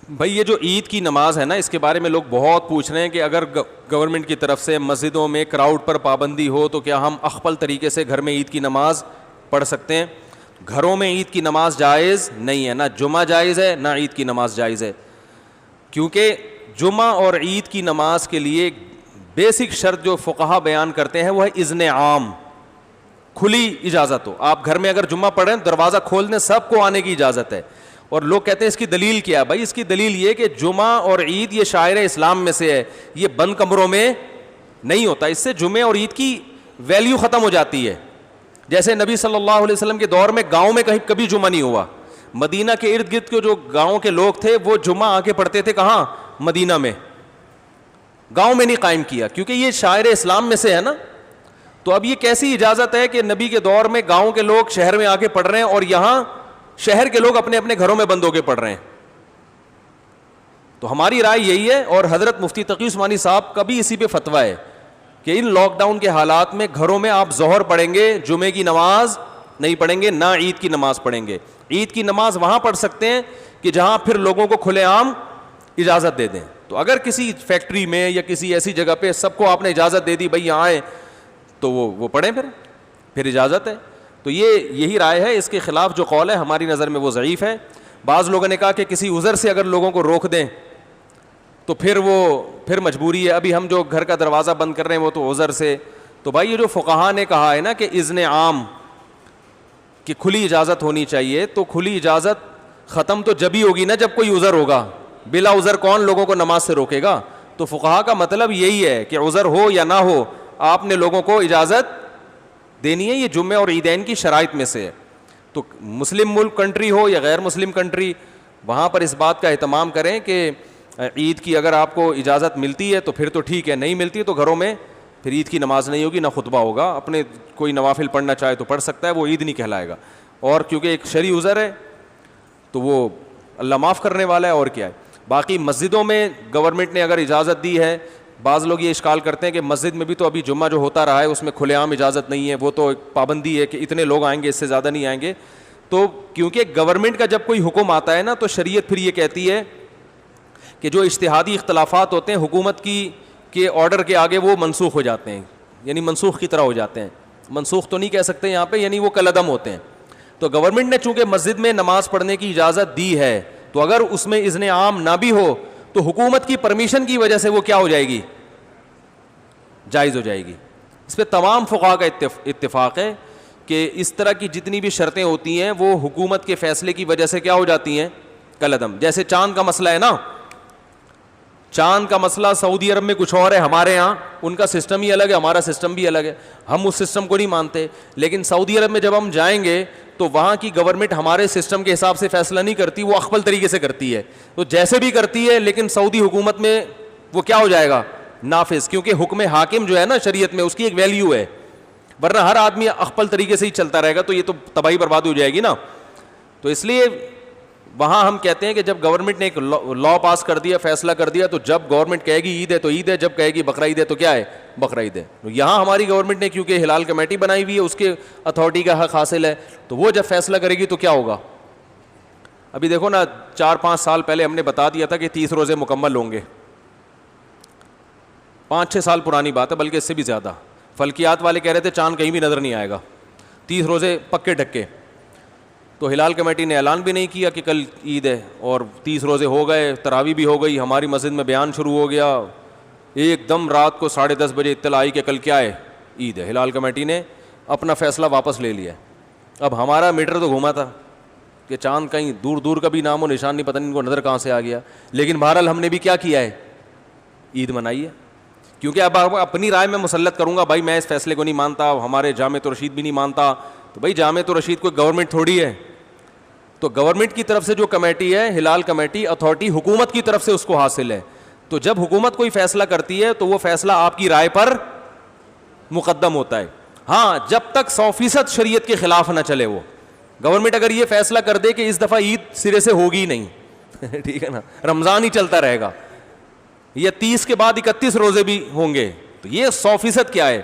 بھائی یہ جو عید کی نماز ہے نا، اس کے بارے میں لوگ بہت پوچھ رہے ہیں کہ اگر گورنمنٹ کی طرف سے مسجدوں میں کراؤڈ پر پابندی ہو تو کیا ہم اخپل طریقے سے گھر میں عید کی نماز پڑھ سکتے ہیں؟ گھروں میں عید کی نماز جائز نہیں ہے، نہ جمعہ جائز ہے نہ عید کی نماز جائز ہے، کیونکہ جمعہ اور عید کی نماز کے لیے بیسک شرط جو فقہا بیان کرتے ہیں وہ ہے اذن عام، کھلی اجازت ہو. آپ گھر میں اگر جمعہ پڑھیں دروازہ کھول دیں، سب کو آنے کی اجازت ہے. اور لوگ کہتے ہیں اس کی دلیل کیا ہے؟ بھائی اس کی دلیل یہ کہ جمعہ اور عید یہ شاعر اسلام میں سے ہے، یہ بند کمروں میں نہیں ہوتا. اس سے جمعے اور عید کی ویلیو ختم ہو جاتی ہے. جیسے نبی صلی اللہ علیہ وسلم کے دور میں گاؤں میں کبھی جمعہ نہیں ہوا. مدینہ کے ارد گرد کے جو گاؤں کے لوگ تھے وہ جمعہ آ کے پڑھتے تھے کہاں؟ مدینہ میں. گاؤں میں نہیں قائم کیا کیونکہ یہ شاعر اسلام میں سے ہے نا. تو اب یہ کیسی اجازت ہے کہ نبی کے دور میں گاؤں کے لوگ شہر میں آ کے پڑھ رہے ہیں اور یہاں شہر کے لوگ اپنے اپنے گھروں میں بند ہو کے پڑھ رہے ہیں؟ تو ہماری رائے یہی ہے، اور حضرت مفتی تقی عثمانی صاحب کا بھی اسی پہ فتویٰ ہے کہ ان لاک ڈاؤن کے حالات میں گھروں میں آپ ظہر پڑھیں گے، جمعے کی نماز نہیں پڑھیں گے، نہ عید کی نماز پڑھیں گے. عید کی نماز وہاں پڑھ سکتے ہیں کہ جہاں پھر لوگوں کو کھلے عام اجازت دے دیں. تو اگر کسی فیکٹری میں یا کسی ایسی جگہ پہ سب کو آپ نے اجازت دے دی بھائی یہاں آئے، تو وہ پڑھیں، پھر اجازت ہے. تو یہی رائے ہے. اس کے خلاف جو قول ہے ہماری نظر میں وہ ضعیف ہے. بعض لوگوں نے کہا کہ کسی عذر سے اگر لوگوں کو روک دیں تو پھر مجبوری ہے. ابھی ہم جو گھر کا دروازہ بند کر رہے ہیں وہ تو عذر سے. تو بھائی یہ جو فقہا نے کہا ہے نا کہ اذن عام کہ کھلی اجازت ہونی چاہیے، تو کھلی اجازت ختم تو جب ہی ہوگی نا جب کوئی عذر ہوگا. بلا عذر کون لوگوں کو نماز سے روکے گا؟ تو فقہا کا مطلب یہی ہے کہ عذر ہو یا نہ ہو آپ نے لوگوں کو اجازت دینی ہے. یہ جمعے اور عیدین کی شرائط میں سے ہے. تو مسلم ملک کنٹری ہو یا غیر مسلم کنٹری، وہاں پر اس بات کا اہتمام کریں کہ عید کی اگر آپ کو اجازت ملتی ہے تو پھر تو ٹھیک ہے، نہیں ملتی تو گھروں میں پھر عید کی نماز نہیں ہوگی، نہ خطبہ ہوگا. اپنے کوئی نوافل پڑھنا چاہے تو پڑھ سکتا ہے، وہ عید نہیں کہلائے گا. اور کیونکہ ایک شرعی عذر ہے تو وہ اللہ معاف کرنے والا ہے، اور کیا ہے. باقی مسجدوں میں گورنمنٹ نے اگر اجازت دی ہے، بعض لوگ یہ اشکال کرتے ہیں کہ مسجد میں بھی تو ابھی جمعہ جو ہوتا رہا ہے اس میں کھلے عام اجازت نہیں ہے، وہ تو ایک پابندی ہے کہ اتنے لوگ آئیں گے، اس سے زیادہ نہیں آئیں گے. تو کیونکہ گورنمنٹ کا جب کوئی حکم آتا ہے نا تو شریعت پھر یہ کہتی ہے کہ جو اجتہادی اختلافات ہوتے ہیں حکومت کے آرڈر کے آگے وہ منسوخ ہو جاتے ہیں، یعنی منسوخ کی طرح ہو جاتے ہیں. منسوخ تو نہیں کہہ سکتے یہاں پہ، یعنی وہ کالعدم ہوتے ہیں. تو گورنمنٹ نے چونکہ مسجد میں نماز پڑھنے کی اجازت دی ہے، تو اگر اس میں اذن عام نہ بھی ہو تو حکومت کی پرمیشن کی وجہ سے وہ کیا ہو جائے گی؟ جائز ہو جائے گی. اس پہ تمام فقہا کا اتفاق ہے کہ اس طرح کی جتنی بھی شرطیں ہوتی ہیں وہ حکومت کے فیصلے کی وجہ سے کیا ہو جاتی ہیں؟ کالعدم. جیسے چاند کا مسئلہ ہے نا، چاند کا مسئلہ سعودی عرب میں کچھ اور ہے، ہمارے ہاں ان کا سسٹم ہی الگ ہے، ہمارا سسٹم بھی الگ ہے. ہم اس سسٹم کو نہیں مانتے، لیکن سعودی عرب میں جب ہم جائیں گے تو وہاں کی گورنمنٹ ہمارے سسٹم کے حساب سے فیصلہ نہیں کرتی، وہ اخپل طریقے سے کرتی ہے. تو جیسے بھی کرتی ہے لیکن سعودی حکومت میں وہ کیا ہو جائے گا؟ نافذ. کیونکہ حکم حاکم جو ہے نا شریعت میں اس کی ایک ویلیو ہے، ورنہ ہر آدمی اخپل طریقے سے ہی چلتا رہے گا تو یہ تو تباہی بربادی ہو جائے گی نا. تو اس لیے وہاں ہم کہتے ہیں کہ جب گورنمنٹ نے ایک لا پاس کر دیا، فیصلہ کر دیا، تو جب گورنمنٹ کہے گی عید ہے تو عید ہے، جب کہے گی بقرہ عید ہے تو کیا ہے؟ بقرہ عید ہے. یہاں ہماری گورنمنٹ نے کیونکہ ہلال کمیٹی بنائی ہوئی ہے، اس کے اتھارٹی کا حق حاصل ہے، تو وہ جب فیصلہ کرے گی تو کیا ہوگا؟ ابھی دیکھو نا 4-5 سال پہلے ہم نے بتا دیا تھا کہ 30 روزے مکمل ہوں گے. 5-6 سال پرانی بات ہے، بلکہ اس سے بھی زیادہ. فلکیات والے کہہ رہے تھے چاند کہیں بھی نظر نہیں آئے گا، 30 روزے پکے ڈھکے. تو ہلال کمیٹی نے اعلان بھی نہیں کیا کہ کل عید ہے، اور 30 روزے ہو گئے، تراویح بھی ہو گئی، ہماری مسجد میں بیان شروع ہو گیا. ایک دم رات کو 10:30 بجے اطلاع آئی کہ کل کیا ہے؟ عید ہے. ہلال کمیٹی نے اپنا فیصلہ واپس لے لیا. اب ہمارا میٹر تو گھوما تھا کہ چاند کہیں دور دور کا بھی نام و نشان نہیں، پتہ نہیں ان کو نظر کہاں سے آ گیا. لیکن بہرحال ہم نے بھی کیا کیا ہے؟ عید منائی ہے. کیونکہ اب اپنی رائے میں مسلط کروں گا، بھائی میں اس فیصلے کو نہیں مانتا، ہمارے جامع رشید بھی نہیں مانتا، تو بھائی جامع رشید کوئی گورنمنٹ تھوڑی ہے. تو گورنمنٹ کی طرف سے جو کمیٹی ہے، ہلال کمیٹی اتھارٹی، حکومت کی طرف سے اس کو حاصل ہے. تو جب حکومت کوئی فیصلہ کرتی ہے تو وہ فیصلہ آپ کی رائے پر مقدم ہوتا ہے. ہاں جب تک 100% شریعت کے خلاف نہ چلے. وہ گورنمنٹ اگر یہ فیصلہ کر دے کہ اس دفعہ عید سرے سے ہوگی نہیں ٹھیک ہے نا، رمضان ہی چلتا رہے گا، یا 30 کے بعد 31 روزے بھی ہوں گے، تو یہ 100% کیا ہے؟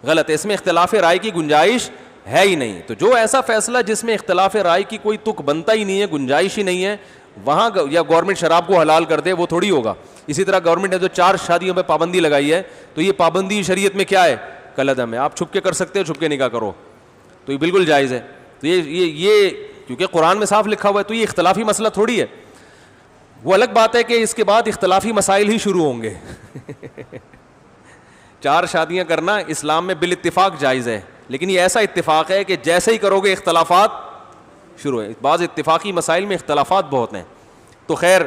غلط ہے. اس میں اختلاف رائے کی گنجائش ہے ہی نہیں. تو جو ایسا فیصلہ جس میں اختلاف رائے کی کوئی تک بنتا ہی نہیں ہے، گنجائش ہی نہیں ہے، وہاں یا گورنمنٹ شراب کو حلال کر دے وہ تھوڑی ہوگا. اسی طرح گورنمنٹ نے جو 4 شادیوں پہ پابندی لگائی ہے تو یہ پابندی شریعت میں کیا ہے؟ کالعدم ہے. آپ چھپ کے کر سکتے ہو, چھپ کے نکاح کرو تو یہ بالکل جائز ہے. تو یہ کیونکہ قرآن میں صاف لکھا ہوا ہے تو یہ اختلافی مسئلہ تھوڑی ہے. وہ الگ بات ہے کہ اس کے بعد اختلافی مسائل ہی شروع ہوں گے. 4 شادیاں کرنا اسلام میں بالاتفاق جائز ہے, لیکن یہ ایسا اتفاق ہے کہ جیسے ہی کرو گے اختلافات شروع ہیں. بعض اتفاقی مسائل میں اختلافات بہت ہیں. تو خیر,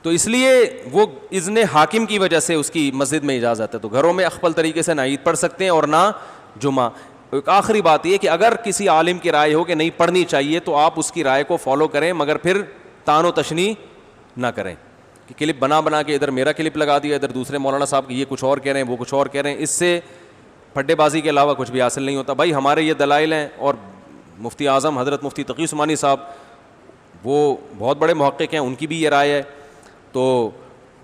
تو اس لیے وہ اذن حاکم کی وجہ سے اس کی مسجد میں اجازت ہے. تو گھروں میں اخفل طریقے سے نہ عید پڑھ سکتے ہیں اور نہ جمعہ. ایک آخری بات یہ کہ اگر کسی عالم کی رائے ہو کہ نہیں پڑھنی چاہیے تو آپ اس کی رائے کو فالو کریں, مگر پھر تان و تشنیع نہ کریں کہ کلپ بنا کے ادھر میرا کلپ لگا دیا, ادھر دوسرے مولانا صاحب کی یہ کچھ اور کہہ رہے ہیں, وہ کچھ اور کہہ رہے ہیں. اس سے پھڈے بازی کے علاوہ کچھ بھی حاصل نہیں ہوتا. بھائی ہمارے یہ دلائل ہیں, اور مفتی اعظم حضرت مفتی تقی عثمانی صاحب وہ بہت بڑے محقق ہیں, ان کی بھی یہ رائے ہے. تو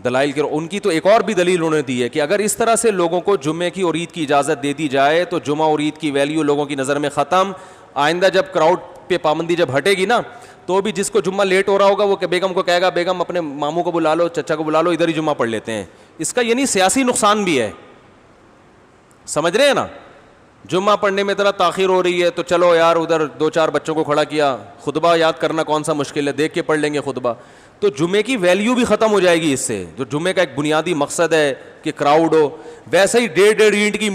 دلائل کے ان کی تو ایک اور بھی دلیل انہوں نے دی ہے کہ اگر اس طرح سے لوگوں کو جمعے کی اور عید کی اجازت دے دی جائے تو جمعہ اور عید کی ویلیو لوگوں کی نظر میں ختم. آئندہ جب کراؤڈ پہ پابندی جب ہٹے گی نا تو بھی جس کو جمعہ لیٹ ہو رہا ہوگا وہ کہ بیگم کو کہے گا بیگم اپنے ماموں کو بلا لو, چچا کو بلا لو, ادھر ہی جمعہ پڑھ لیتے ہیں. اس کا یعنی سیاسی نقصان بھی ہے, سمجھ رہے ہیں نا. جمعہ پڑھنے میں ذرا تاخیر ہو رہی ہے تو چلو یار ادھر 2-4 بچوں کو کھڑا کیا, خطبہ یاد کرنا کون سا مشکل ہے, دیکھ کے پڑھ لیں گے خطبہ. تو جمعے کی ویلیو بھی ختم ہو جائے گی اس سے, جو جمعے کا ایک بنیادی مقصد ہے کہ کراؤڈ ہو. ویسے ہی 1.5 اینٹ کی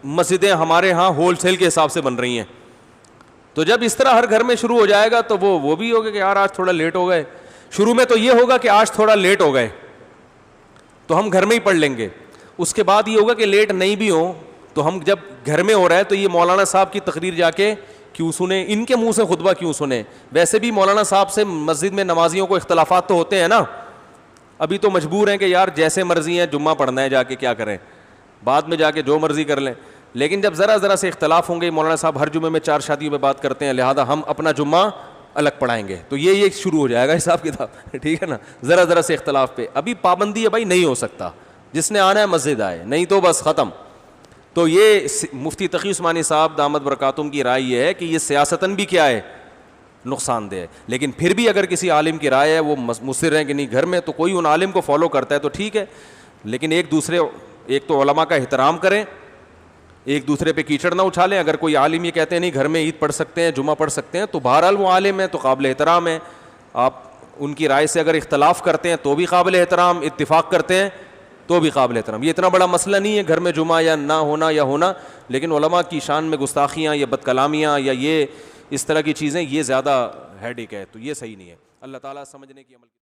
مسجدیں ہمارے ہاں ہول سیل کے حساب سے بن رہی ہیں. تو جب اس طرح ہر گھر میں شروع ہو جائے گا تو وہ بھی ہوگا کہ یار آج تھوڑا لیٹ ہو گئے. شروع میں تو یہ ہوگا کہ آج تھوڑا لیٹ ہو گئے تو ہم گھر میں ہی پڑھ لیں گے. اس کے بعد یہ ہوگا کہ لیٹ نہیں بھی ہوں تو ہم جب گھر میں ہو رہا ہے تو یہ مولانا صاحب کی تقریر جا کے کیوں سنیں, ان کے منہ سے خطبہ کیوں سنیں. ویسے بھی مولانا صاحب سے مسجد میں نمازیوں کو اختلافات تو ہوتے ہیں نا, ابھی تو مجبور ہیں کہ یار جیسے مرضی ہیں جمعہ پڑھنا ہے, جا کے کیا کریں, بعد میں جا کے جو مرضی کر لیں. لیکن جب ذرا سے اختلاف ہوں گے, مولانا صاحب ہر جمعے میں 4 شادیوں پہ بات کرتے ہیں, لہذا ہم اپنا جمعہ الگ پڑھائیں گے, تو یہ شروع ہو جائے گا حساب کتاب. ٹھیک ہے نا, ذرا سے اختلاف پہ. ابھی پابندی ہے بھائی, نہیں ہو سکتا, جس نے آنا ہے مسجد آئے, نہیں تو بس ختم. تو یہ مفتی تقی عثمانی صاحب دامت برکاتہم کی رائے یہ ہے کہ یہ سیاستاً بھی کیا ہے, نقصان دہ ہے. لیکن پھر بھی اگر کسی عالم کی رائے ہے وہ مصر ہیں کہ نہیں گھر میں, تو کوئی ان عالم کو فالو کرتا ہے تو ٹھیک ہے. لیکن ایک تو علماء کا احترام کریں, ایک دوسرے پہ کیچڑ نہ اچھالیں. اگر کوئی عالم یہ کہتے ہیں نہیں گھر میں عید پڑھ سکتے ہیں, جمعہ پڑھ سکتے ہیں, تو بہرحال وہ عالم ہے تو قابل احترام ہے. آپ ان کی رائے سے اگر اختلاف کرتے ہیں تو بھی قابل احترام, اتفاق کرتے ہیں تو بھی قابل احترام. یہ اتنا بڑا مسئلہ نہیں ہے گھر میں جمعہ یا نہ ہونا یا ہونا, لیکن علماء کی شان میں گستاخیاں یا بد کلامیاں یا یہ اس طرح کی چیزیں یہ زیادہ ہیڈیک ہے, تو یہ صحیح نہیں ہے. اللہ تعالیٰ سمجھنے کی عمل